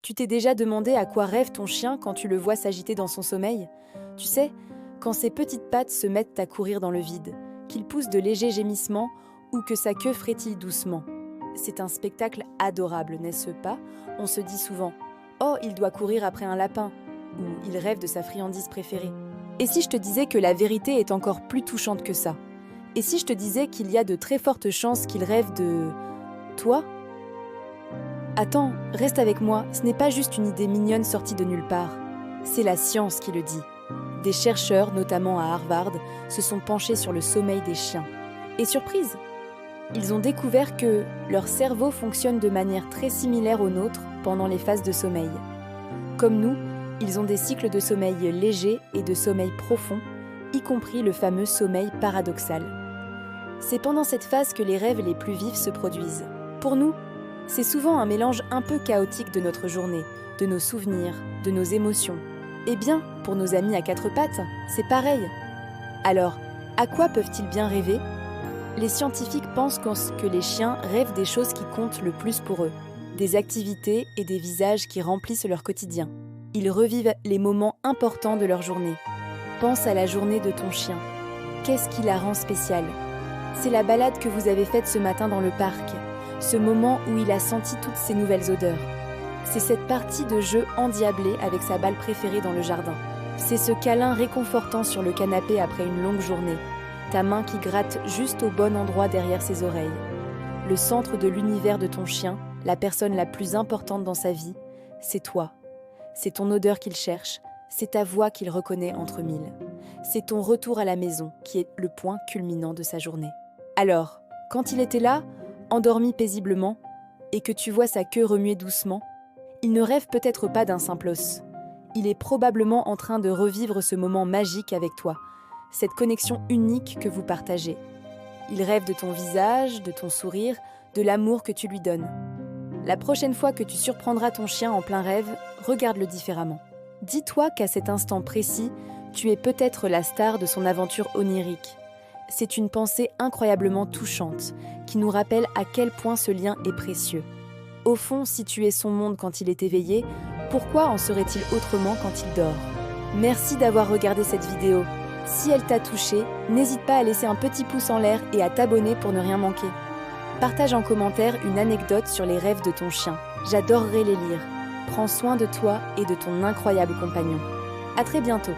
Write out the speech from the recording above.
Tu t'es déjà demandé à quoi rêve ton chien quand tu le vois s'agiter dans son sommeil? Tu sais, quand ses petites pattes se mettent à courir dans le vide, qu'il pousse de légers gémissements ou que sa queue frétille doucement. C'est un spectacle adorable, n'est-ce pas? On se dit souvent « Oh, il doit courir après un lapin » ou « Il rêve de sa friandise préférée ». Et si je te disais que la vérité est encore plus touchante que ça? Et si je te disais qu'il y a de très fortes chances qu'il rêve de... toi? Attends, reste avec moi, ce n'est pas juste une idée mignonne sortie de nulle part. C'est la science qui le dit. Des chercheurs, notamment à Harvard, se sont penchés sur le sommeil des chiens. Et surprise, ils ont découvert que leur cerveau fonctionne de manière très similaire au nôtre pendant les phases de sommeil. Comme nous, ils ont des cycles de sommeil légers et de sommeil profond, y compris le fameux sommeil paradoxal. C'est pendant cette phase que les rêves les plus vifs se produisent. Pour nous, c'est souvent un mélange un peu chaotique de notre journée, de nos souvenirs, de nos émotions. Eh bien, pour nos amis à quatre pattes, c'est pareil. Alors, à quoi peuvent-ils bien rêver? Les scientifiques pensent que les chiens rêvent des choses qui comptent le plus pour eux, des activités et des visages qui remplissent leur quotidien. Ils revivent les moments importants de leur journée. Pense à la journée de ton chien. Qu'est-ce qui la rend spéciale? C'est la balade que vous avez faite ce matin dans le parc, ce moment où il a senti toutes ces nouvelles odeurs. C'est cette partie de jeu endiablée avec sa balle préférée dans le jardin. C'est ce câlin réconfortant sur le canapé après une longue journée, ta main qui gratte juste au bon endroit derrière ses oreilles. Le centre de l'univers de ton chien, la personne la plus importante dans sa vie, c'est toi. C'est ton odeur qu'il cherche, c'est ta voix qu'il reconnaît entre mille. C'est ton retour à la maison qui est le point culminant de sa journée. Alors, quand il était là, endormi paisiblement, et que tu vois sa queue remuer doucement, il ne rêve peut-être pas d'un simple os. Il est probablement en train de revivre ce moment magique avec toi, cette connexion unique que vous partagez. Il rêve de ton visage, de ton sourire, de l'amour que tu lui donnes. La prochaine fois que tu surprendras ton chien en plein rêve, regarde-le différemment. Dis-toi qu'à cet instant précis, tu es peut-être la star de son aventure onirique. C'est une pensée incroyablement touchante, qui nous rappelle à quel point ce lien est précieux. Au fond, si tu es son monde quand il est éveillé, pourquoi en serait-il autrement quand il dort? Merci d'avoir regardé cette vidéo. Si elle t'a touché, n'hésite pas à laisser un petit pouce en l'air et à t'abonner pour ne rien manquer. Partage en commentaire une anecdote sur les rêves de ton chien. J'adorerais les lire. Prends soin de toi et de ton incroyable compagnon. À très bientôt.